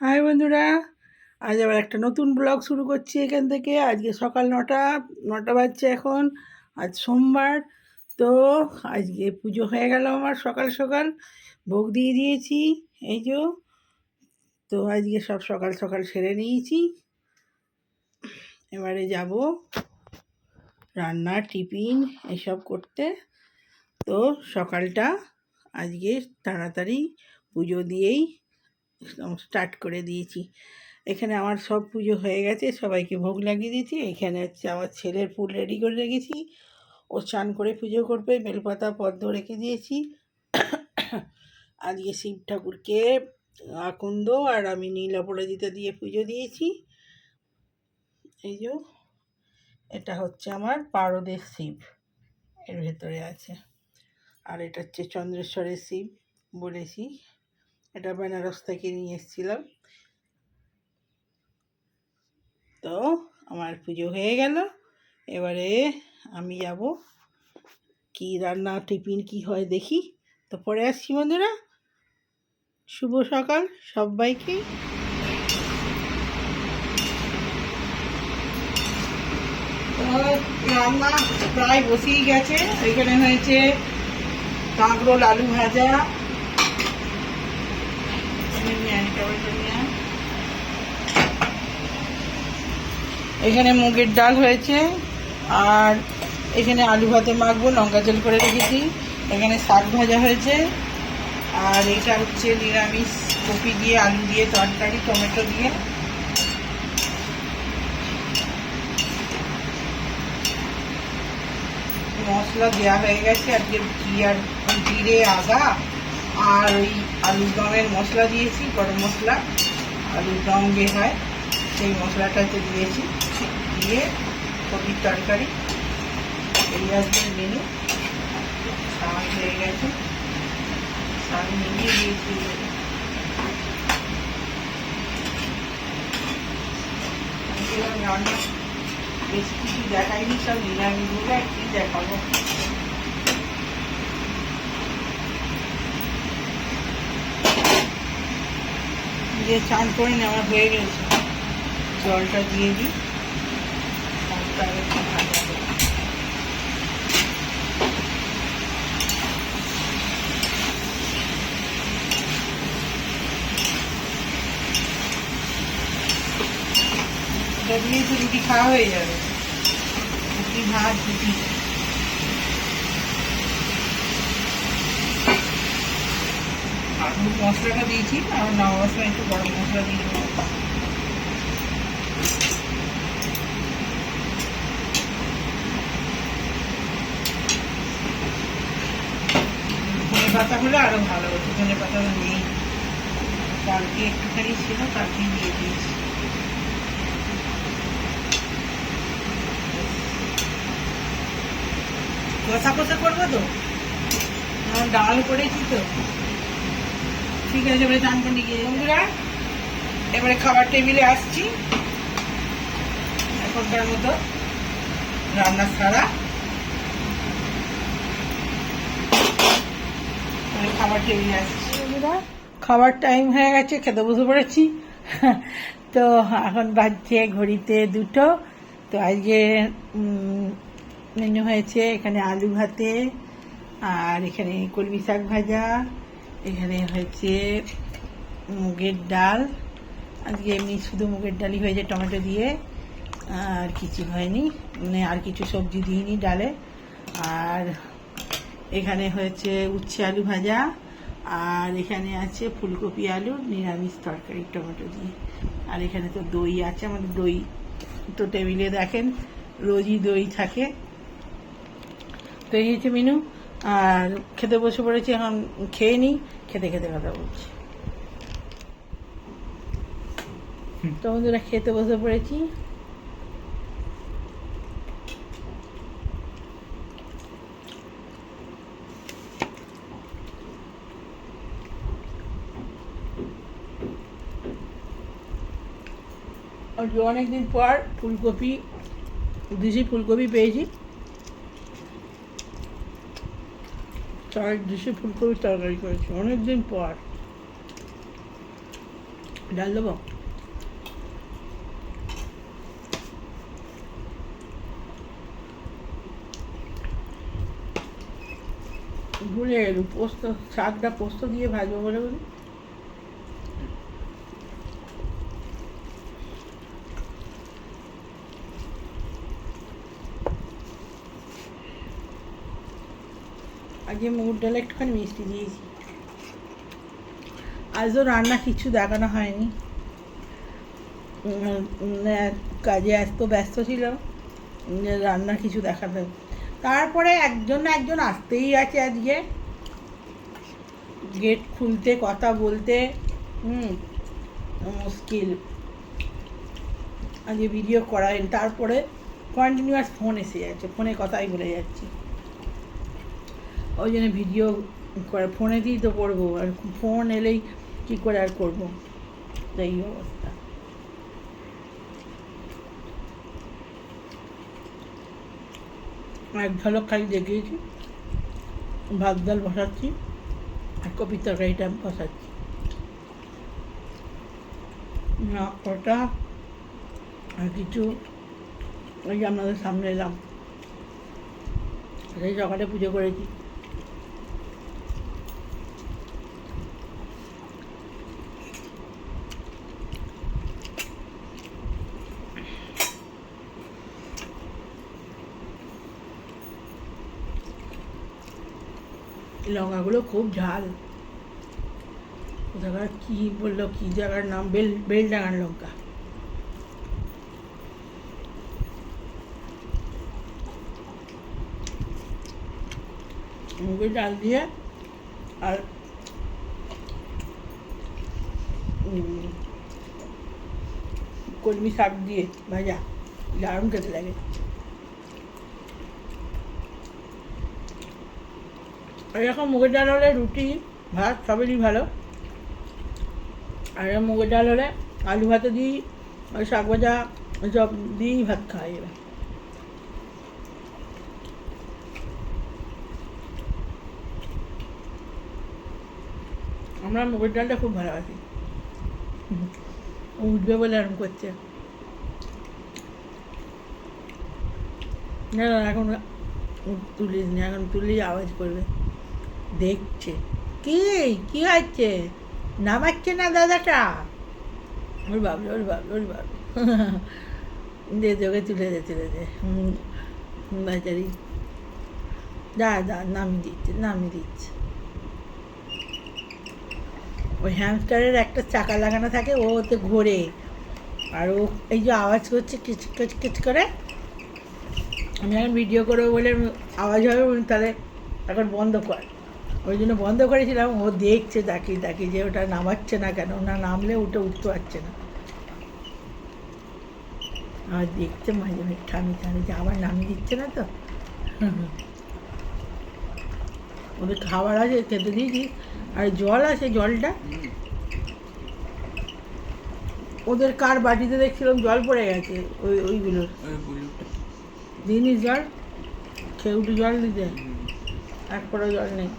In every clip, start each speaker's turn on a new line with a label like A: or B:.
A: High বন্ধুরা, আজ আবার একটা নতুন ব্লগ শুরু করছি এখান থেকে। আজকে সকাল 9টা বাজছে এখন। আজ সোমবার। তো আজকে পুজো হয়ে গেল আমার সকাল সকাল। ভোগ দিয়ে দিয়েছি, এই যে। তো আজকে সব সকাল সকাল সেরে নিয়েছি। এবারে যাব রান্না, টিফিন এসব করতে। তো সকালটা আজকে তাড়াতাড়ি পুজো দিয়েই স্টার্ট করে দিয়েছি। এখানে আমার সব পুজো হয়ে গেছে, সবাইকে ভোগ লাগিয়ে দিয়েছি। এখানে হচ্ছে আমার ছেলের ফুল রেডি করে রেখেছি, ও স্নান করে পুজো করবে। বেলপাতা পদ্ম রেখে দিয়েছি। আজকে শিব ঠাকুরকে আকন্দ আর আমি নীল অপরাজিতা দিয়ে পুজো দিয়েছি। এই যে, এটা হচ্ছে আমার পারদের শিব, এর ভেতরে আছে। আর এটা হচ্ছে চন্দ্রেশ্বরের শিব বলেছি, এটা বেনারস থেকে নিয়ে এসেছিলাম। তো আমার পুজো হয়ে গেল। এবারে আমি যাব কি রান্না, টিফিন কি হয় দেখি। তো পরে আসছি বন্ধুরা। শুভ সকাল সবাইকে। রান্না প্রায় বসেই গেছে। এখানে হয়েছে কাঁকরোল আলু ভাজা, এখানে মুগের ডাল হয়েছে, আর এখানে আলু ভাতে মাখবো, লঙ্কা তেল করে রেখেছি। এখানে শাক ভাজা হয়েছে, আর এটা হচ্ছে নিরামিষ কপি দিয়ে আলু দিয়ে তরকারি, টমেটো দিয়ে। মশলা দেওয়া হয়ে গেছে আজকে, জিরে, আদা আর ওই আলুর দমের মশলা দিয়েছি, গরম মশলা, আলুর দম যে হয় সেই মশলাটাতে দিয়েছি। দিয়ে কপির তরকারি, এই আজকের মেনু। শাক হয়ে গেছে, শাক নিয়ে দিয়েছি। রান্না বেশি কিছু দেখাইনি, সব নিরামিষ বলে আর কি দেখাবো। যে চান করে নেওয়া হয়ে গেছে, জলটা দিয়ে দিই। এটা দিয়ে তো রুটি খাওয়া হয়ে যাবে, রুটি ভাত রুটি। আলু মশলাটা দিয়েছি, আর নামাবার সময় একটু গরম মশলা দিয়ে দেবো। ধনে পাতা হলে আরো ভালো হতো, ধনে পাতা নেই, কালকে একটুখানি ছিল, কালকে দিয়ে দিয়েছি। কষা কষা করবো তো, ডাল করেছি তো, ঠিক আছে। এবারে চান করে নিয়ে বন্ধুরা, এবারে খাবার টেবিলে আসছি। এখনকার মতো রান্না ছাড়া খাবার টেবিলে আসছি বন্ধুরা। খাবার টাইম হয়ে গেছে, খেতে বসে পড়েছি। তো এখন বাজছে ঘড়িতে 2টো। তো আজকে মেনু হয়েছে এখানে আলু ভাতে, আর এখানে কলমি শাক ভাজা, এখানে হয়েছে মুগের ডাল। আজকে এমনি শুধু মুগের ডালই হয়েছে টমেটো দিয়ে, আর কিছু হয়নি, মানে আর কিছু সবজি দিইনি ডালে। আর এখানে হয়েছে উচ্ছে আলু ভাজা, আর এখানে আছে ফুলকপি আলু নিরামিষ তরকারি টমেটো দিয়ে। আর এখানে তো দই আছে, আমাদের দই তো টেবিলে দেখেন রোজই দই থাকে। তো এই হচ্ছে মেনু। আর খেতে বসে পড়েছি, এখন খেয়ে নিই, খেতে খেতে কথা বলছি। তো বন্ধুরা খেতে বসে পড়েছি। অনেকদিন পর ফুলকপি, দেশি ফুলকপি পেয়েছি, দেশি ফুলকপির তরকারি করেছি অনেকদিন পর। ডাল দেবো? ভুলে গেলুম, পোস্ত, শাকটা পোস্ত দিয়ে ভাজবো বলে বলি। আজকে মুগ ডালে একটুখানি মিষ্টি দিয়েছি। আজ তো রান্না কিছু দেখানো হয়নি, কাজে এত ব্যস্ত ছিল রান্না কিছু দেখাতে। তারপরে একজন না একজন আসতেই আছে আজকে, গেট খুলতে কথা বলতে মুশকিল। আজকে ভিডিও করাই, তারপরে কন্টিনিউয়াস ফোন এসে যাচ্ছে, ফোনে কথাই বলে যাচ্ছি, ওই জন্য ভিডিও করে ফোনেতেই তো করবো, আর ফোন এলেই কী করে আর করবো, এই অবস্থা। এক ঝলক খালি দেখিয়েছি, ভাত ডাল বসাচ্ছি আর কপির তরকারিটা বসাচ্ছি, না ওটা আর কিছু। ওই যে আপনাদের সামনে এলাম, সেই সকালে পুজো করেছি। লঙ্কাগুলো খুব ঝাল, কোথাকার কী বললো, কী জায়গার নাম, বেলডাঙার লঙ্কা। মুগের ডাল দিয়ে আর কলমি শাক দিয়ে ভাজা, দারুণ খেতে লাগে। এরকম মুগের ডাল হলে রুটি ভাত সবেরই ভালো, আর মুগের ডাল হলে আলু ভাতে দিই, আর শাক ভাজা সব দিয়েই ভাত খাওয়া যাবে। আমরা মুগের ডালটা খুব ভালোবাসি। উঠবে বলে আরম্ভ করছে, না না এখন তুলিস না, এখন তুললেই আওয়াজ করবে, দেখছে কি কি হচ্ছে, নামাচ্ছে না দাদাটা, ওর বাবু ওর বাবু ওর বাবু দে ওকে তুলে দে তুলে দে, বেচারি দাদা নামিয়ে দিচ্ছে। ওই হ্যামস্টারের একটা চাকা লাগানো থাকে, ও ওতে ঘোরে, আর ও এই যে আওয়াজ করছে কিচ কিচ কিচ করে, আমি এখন ভিডিও করবো বলে আওয়াজ হবে, তাহলে এখন বন্ধ কর, ওই জন্য বন্ধ করেছিলাম। ও দেখছে তাকিয়ে যে ওটা নামাচ্ছে না কেন, না নামলে ওটা উঠতে পারছে না, আর দেখছে মাঝে মাঝে ঠামি যে আবার নামিয়ে দিচ্ছে না তো। ওদের খাবার আছে, খেতে দিয়েছি, আর জল আছে, জলটা ওদের কার বাটিতে দেখছিলাম জল পড়ে গেছে, ওইগুলোর দিনই জল খেয়ে উঠে জল দিতে, এক পড়া জল নেই।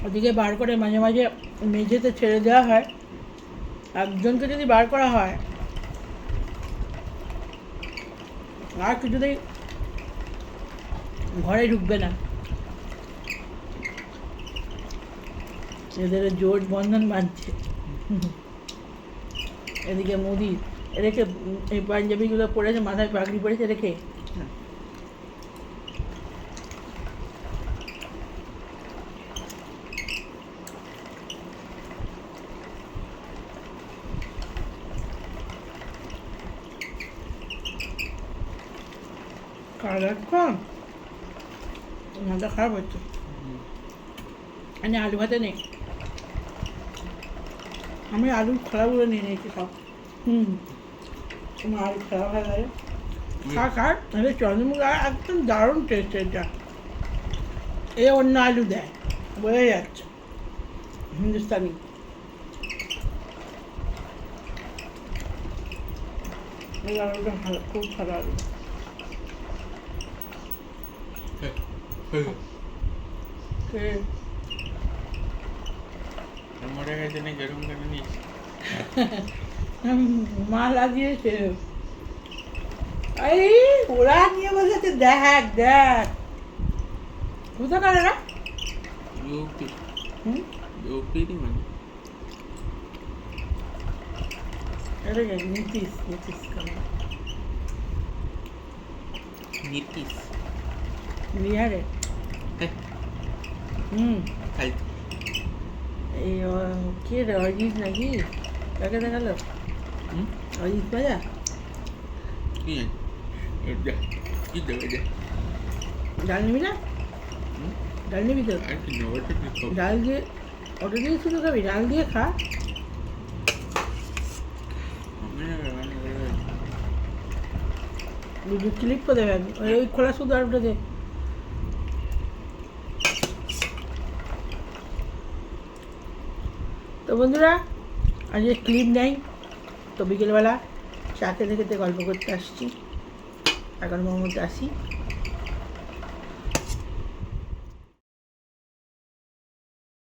A: ওদিকে বার করে মাঝে মাঝে মেঝেতে ছেড়ে দেওয়া হয়, একজনকে যদি বার করা হয় আর কিছুতেই ঘরে ঢুকবে না, এদের জোট বন্ধন বাঁধছে। এদিকে মোদি রেখে এই পাঞ্জাবিগুলো পরেছে, মাথায় পাগড়ি পরেছে রেখে, খারাপ মাথা খারাপ হচ্ছে। আলু ভাতে নেই, আমি আলুর খোলাগুলো নিয়ে নিয়েছি সব। তোমার আলু খোলা ভালো লাগে, খা তাহলে চন্দ্রমুখী একদম দারুণ টেস্ট। এটা এ অন্য আলু দেয়, বোঝা যাচ্ছে হিন্দুস্তানি। এই আলুটা ভালো, খুব ভালো আলু।
B: মরে গেছে না যেরকম কেন নিস
A: মা লাগিয়েছে। এই ওরা নিয়ে বসেছে, দেখ দেখ কোথাকার এরা?
B: ইউপি
A: হুম,
B: ইউপিরই মানে
A: এটা কি নীতিশ কেমন
B: নীতিশ
A: বিহারে? হুম,
B: খাই
A: এই কে রে, অরিজিৎ নাকি? কাকে দেখালো? অরিজিৎ ভাজা?
B: কি জানি এটা কি দেবে এটা
A: ডাল নিবি না? ডাল নিবি তো?
B: আর কি নেবো এটা কি খাবো?
A: ডাল দিয়ে অটো দিয়ে শুধু খাবি? ডাল দিয়ে খা। দুটো ক্লিপ করে দেবেন, ওই খোলা শুধু আর ওটা দে। তো বন্ধুরা, আজকে ক্লিপ নেই, তো বিকেলবেলা চা খেতে খেতে গল্প করতে আসছি। এখন মোর মধ্যে আসি।